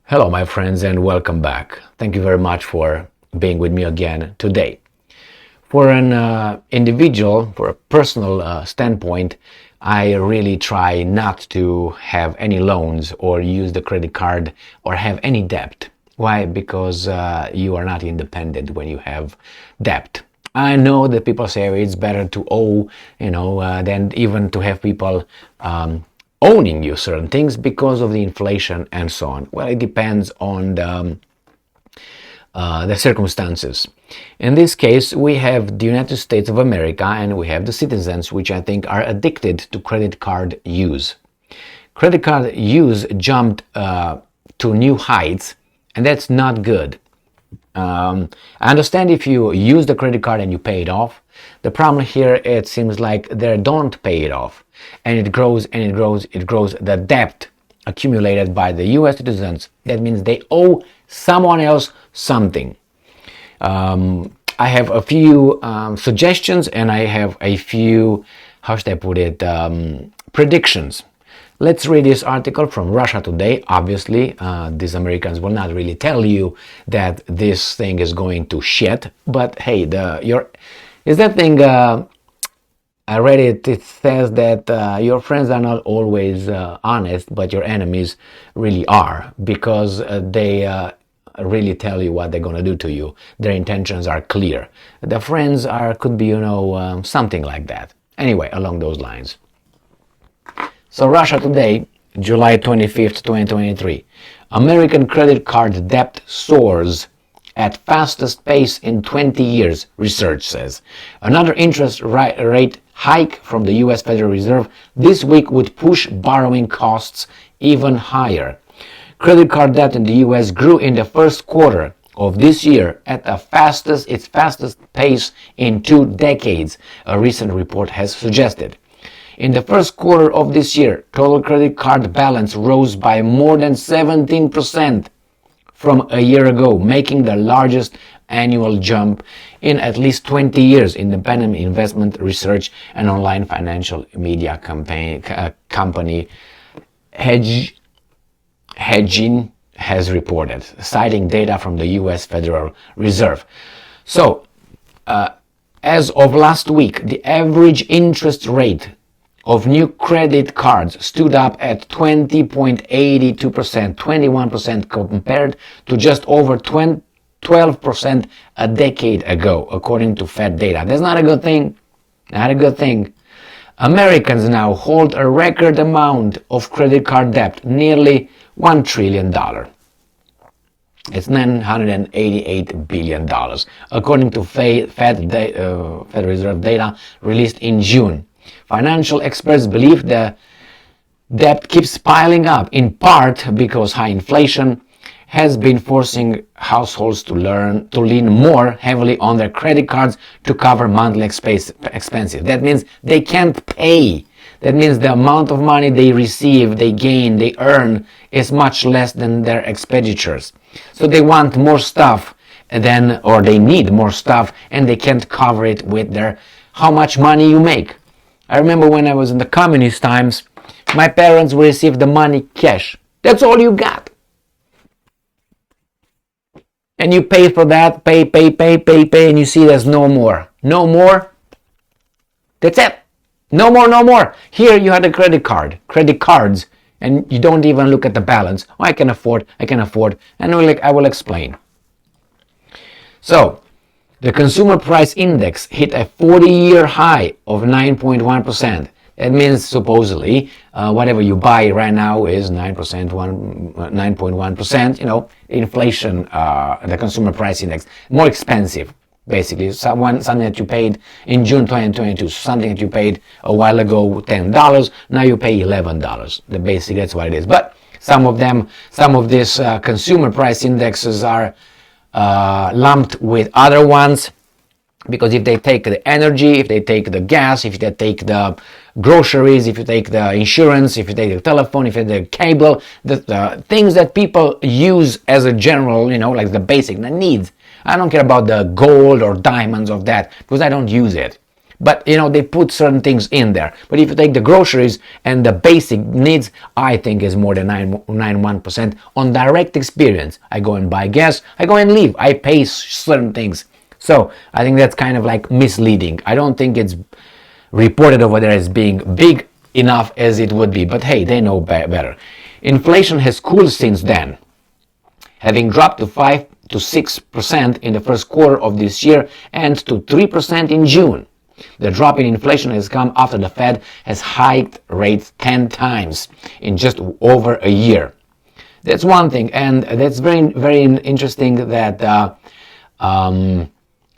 Hello, my friends, and welcome back. Thank you very much for being with me again today. For an individual, for a personal standpoint, I really try not to have any loans or use the credit card or have any debt. Why? Because you are not independent when you have debt. I know that people say it's better to owe, than even to have people owning you certain things because of the inflation and so on. Well, it depends on the circumstances. In this case, we have the United States of America and we have the citizens which I think are addicted to credit card use. Credit card use jumped to new heights, and that's not good. I understand if you use the credit card and you pay it off. The problem here, it seems like they don't pay it off, and it grows and it grows, it grows. The debt accumulated by the US citizens, that means they owe someone else something. I have a few suggestions, and I have a few, how should I put it, predictions. Let's read this article from Russia Today. Obviously, these Americans will not really tell you that this thing is going to shit, but hey, I read it. It says that your friends are not always honest, but your enemies really are, because they really tell you what they're going to do to you. Their intentions are clear. The friends could be, something like that. Anyway, along those lines. So Russia Today, July 25th, 2023. American credit card debt soars at fastest pace in 20 years, research says. Another interest rate hike from the US Federal Reserve this week would push borrowing costs even higher. Credit card debt in the US grew in the first quarter of this year at its fastest pace in 2 decades, a recent report has suggested. In the first quarter of this year, total credit card balance rose by more than 17% from a year ago, making the largest annual jump in at least 20 years, independent investment research and online financial media company Hedging has reported, citing data from the US Federal Reserve. So, as of last week, the average interest rate of new credit cards stood up at 20.82%, 21% compared to just over 12% a decade ago, according to Fed data. That's not a good thing. Not a good thing. Americans now hold a record amount of credit card debt, nearly $1 trillion. It's $988 billion, according to Federal Reserve data released in June. Financial experts believe the debt keeps piling up, in part because high inflation has been forcing households to lean more heavily on their credit cards to cover monthly expenses. That means they can't pay. That means the amount of money they receive, they gain, they earn is much less than their expenditures. So they want more stuff or they need more stuff, and they can't cover it with how much money you make. I remember when I was in the communist times, my parents would receive the money cash. That's all you got. And you pay for that, pay, and you see there's no more. No more. That's it. No more. Here you had a credit cards, and you don't even look at the balance. Oh, I can afford, and I will explain. So, the consumer price index hit a 40-year high of 9.1%. That means supposedly whatever you buy right now is 9.1%. Inflation, the consumer price index, more expensive, basically. Something that you paid in June 2022, something that you paid a while ago, $10, now you pay $11. Basically, that's what it is. But some of these consumer price indexes are lumped with other ones, because if they take the energy, if they take the gas, if they take the groceries, if you take the insurance, if you take the telephone, if you take the cable, the things that people use as a general, like the basic needs. I don't care about the gold or diamonds of that, because I don't use it. But they put certain things in there. But if you take the groceries and the basic needs, I think is more than 91% on direct experience. I go and buy gas, I go and leave, I pay certain things. So I think that's kind of like misleading. I don't think it's reported over there as being big enough as it would be. But hey, they know better. Inflation has cooled since then, having dropped to 5 to 6% in the first quarter of this year and to 3% in June. The drop in inflation has come after the Fed has hiked rates 10 times in just over a year. That's one thing, and that's very, very interesting that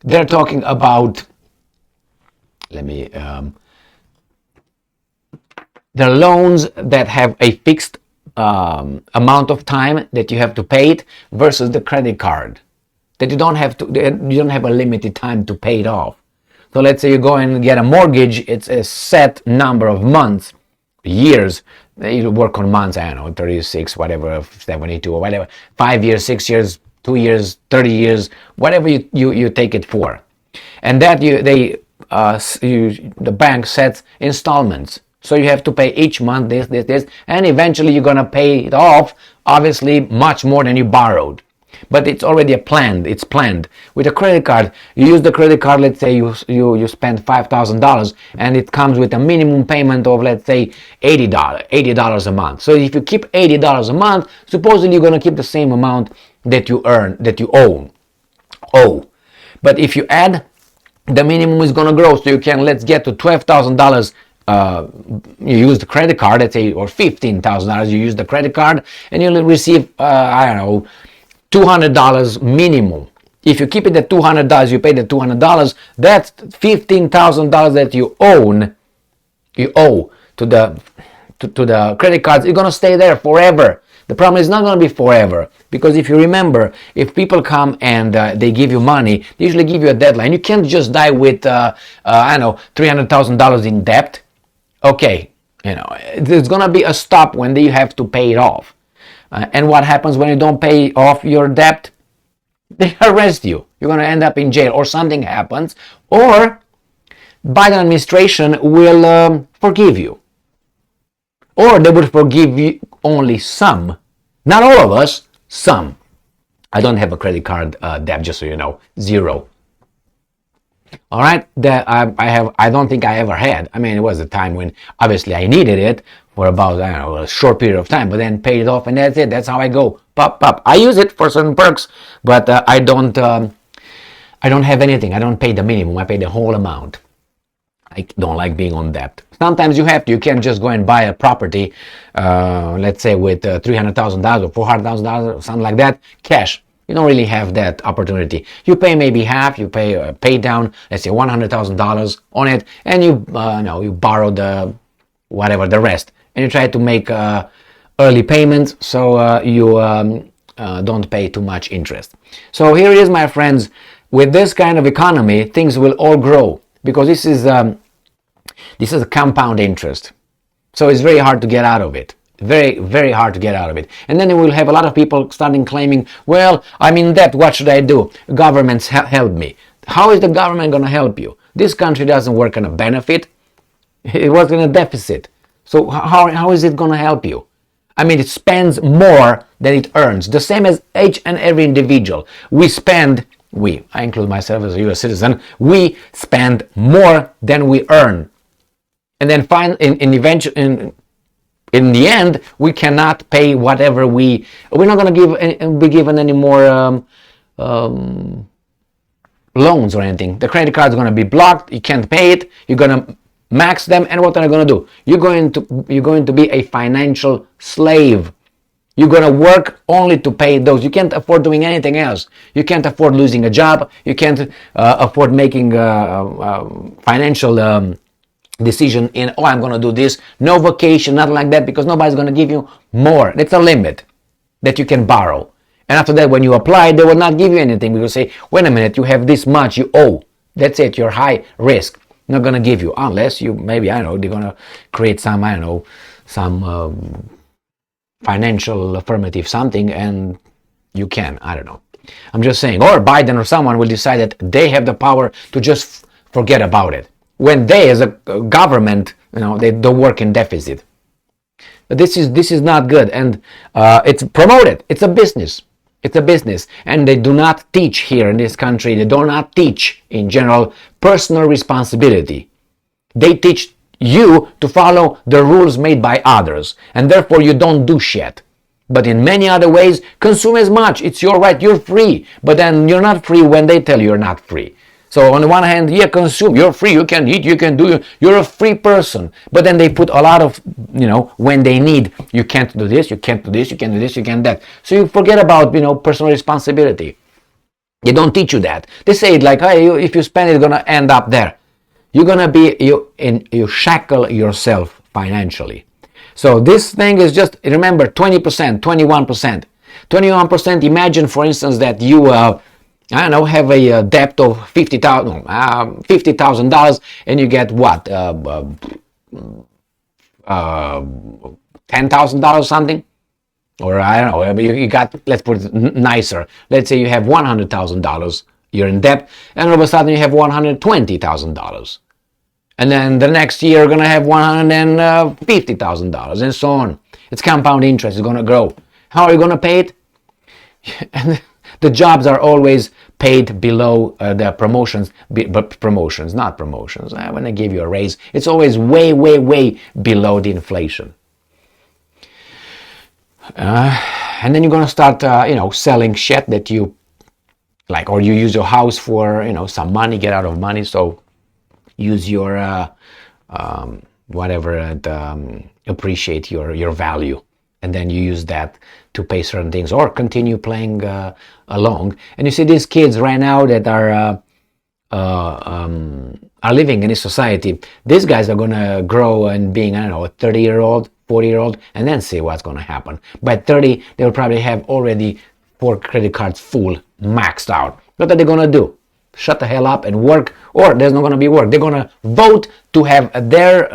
they're talking about, the loans that have a fixed amount of time that you have to pay it versus the credit card that you don't have a limited time to pay it off. So let's say you go and get a mortgage, it's a set number of months, years. You work on months, 36, whatever, 72 or whatever, 5 years, 6 years, 2 years, 30 years, whatever you take it for. And that the bank sets installments. So you have to pay each month this, and eventually you're gonna pay it off, obviously much more than you borrowed. But it's already it's planned. With a credit card, you use the credit card, let's say you spend $5,000 and it comes with a minimum payment of, let's say, $80 a month. So if you keep $80 a month, supposedly you're gonna keep the same amount that you owe. But if you add, the minimum is gonna grow, so let's get to $12,000. You use the credit card, let's say, or $15,000, you use the credit card, and you'll receive, $200 minimum. If you keep it at $200, you pay the $200, that's $15,000 that you owe to the credit cards. It's gonna stay there forever. The problem is not gonna be forever, because if you remember, if people come and they give you money, they usually give you a deadline. You can't just die with $300,000 in debt. Okay, there's gonna be a stop when you have to pay it off. And what happens when you don't pay off your debt? They arrest you. You're going to end up in jail, or something happens, or Biden administration will forgive you. Or they would forgive you only some. Not all of us, some. I don't have a credit card debt, just so you know. 0. All right, that I don't think I ever had. I mean, it was a time when obviously I needed it for about a short period of time, but then paid it off, and that's it. That's how I go. Pop. I use it for certain perks, but I don't have anything. I don't pay the minimum. I pay the whole amount. I don't like being on debt. Sometimes you have to. You can't just go and buy a property, let's say with $300,000 or $400,000 or something like that, cash. You don't really have that opportunity. You pay maybe half. You pay down, let's say $100,000 on it, and you borrow the rest, and you try to make early payments so you don't pay too much interest. So here it is, my friends. With this kind of economy, things will all grow, because this is a compound interest. So it's very hard to get out of it. Very, very hard to get out of it. And then we'll have a lot of people starting claiming, well, I'm in debt, what should I do? Governments help me. How is the government going to help you? This country doesn't work on a benefit. It works on a deficit. So how is it going to help you? I mean, it spends more than it earns. The same as each and every individual. I include myself as a U.S. citizen, we spend more than we earn. And then in the end, we cannot pay whatever we're not going to be given any more loans or anything. The credit card is going to be blocked. You can't pay it. You're going to max them, and what are you going to do? You're going to be a financial slave. You're going to work only to pay those. You can't afford doing anything else. You can't afford losing a job. You can't afford making financial decision I'm going to do this. No vacation, nothing like that, because nobody's going to give you more. That's a limit that you can borrow. And after that, when you apply, they will not give you anything. We will say, wait a minute, you have this much you owe. That's it, you're high risk. Not going to give you, unless you, maybe, they're going to create some financial affirmative something, and you can, I don't know. I'm just saying, or Biden or someone will decide that they have the power to just forget about it. when they, as a government, they work in deficit. This is not good, and it's promoted. It's a business. It's a business, and they do not teach here in this country. They do not teach, in general, personal responsibility. They teach you to follow the rules made by others, and therefore you don't do shit. But in many other ways, consume as much. It's your right. You're free, but then you're not free when they tell you you're not free. So on the one hand, yeah, consume. You're free. You can eat. You can do. You're a free person. But then they put a lot of, when they need, you can't do this. You can't do this. You can't do this. You can't that. So you forget about, personal responsibility. They don't teach you that. They say it like, hey, if you spend it, it's gonna end up there. You're gonna be you shackle yourself financially. So this thing is just, remember, 20%, 21%, 21%. Imagine, for instance, that you have a debt of $50,000, and you get what, $10,000 something, or I don't know. You got, let's put it nicer. Let's say you have $100,000. You're in debt, and all of a sudden you have $120,000. And then the next year you're going to have $150,000, and so on. It's compound interest. It's going to grow. How are you going to pay it? And the jobs are always paid below the promotions, but promotions, not promotions. When I give you a raise, it's always way, way, way below the inflation. And then you're going to start, selling shit that you like, or you use your house for, some money, get out of money. So use your whatever and appreciate your value, and then you use that to pay certain things, or continue playing along. And you see these kids right now that are living in this society. These guys are gonna grow and being, a 30-year-old, 40-year-old, and then see what's gonna happen. By 30, they will probably have already 4 credit cards full, maxed out. What are they gonna do? Shut the hell up and work, or there's not going to be work. They're going to vote to have their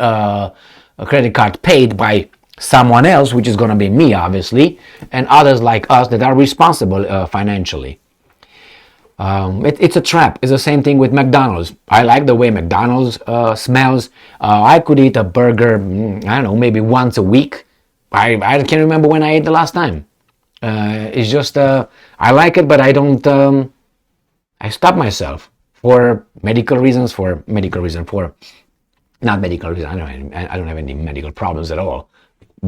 credit card paid by someone else, which is going to be me, obviously, and others like us that are responsible financially. It's a trap. It's the same thing with McDonald's. I like the way McDonald's smells. I could eat a burger, maybe once a week. I can't remember when I ate the last time. It's just, I like it, but I don't... I stop myself for medical reasons, not medical reasons. I don't have any medical problems at all,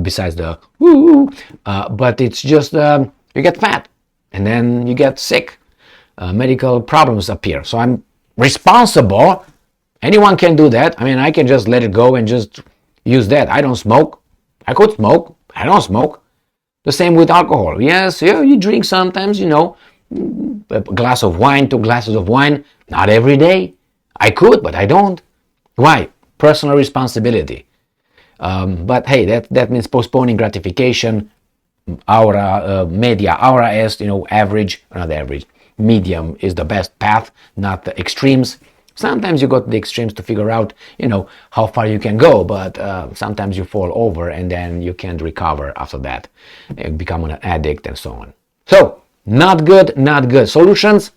besides the woo. But it's just you get fat, and then you get sick. Medical problems appear. So I'm responsible. Anyone can do that. I can just let it go and just use that. I don't smoke. I could smoke. I don't smoke. The same with alcohol. Yes, you drink sometimes, a glass of wine, 2 glasses of wine, not every day. I could, but I don't. Why? Personal responsibility. But hey, that means postponing gratification. Aura est, average, not average, medium is the best path, not the extremes. Sometimes you go to the extremes to figure out, how far you can go, but sometimes you fall over and then you can't recover after that. You become an addict and so on. So, not good. Solutions: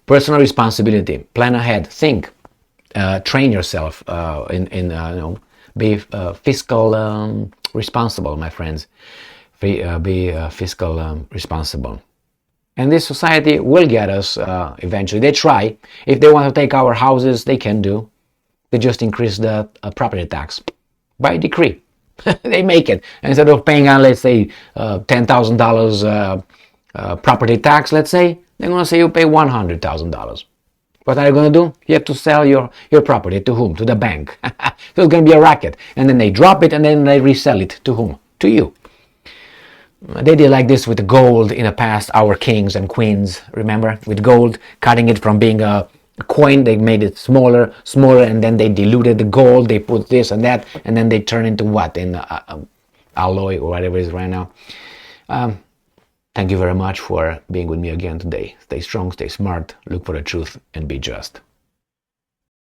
personal responsibility. Plan ahead. Think. Train yourself. Be fiscal responsible, my friends. Be fiscal responsible. And this society will get us eventually. They try. If they want to take our houses, they can do. They just increase the property tax by decree. They make it. Instead of paying, let's say, $10,000 property tax, let's say, they're going to say you pay $100,000. What are you going to do? You have to sell your property to whom? To the bank. So it's going to be a racket. And then they drop it and then they resell it to whom? To you. They did like this with gold in the past, our kings and queens, remember? With gold, cutting it from being a coin, they made it smaller, and then they diluted the gold, they put this and that, and then they turn into what? In alloy or whatever it is right now. Thank you very much for being with me again today. Stay strong, stay smart, look for the truth, and be just.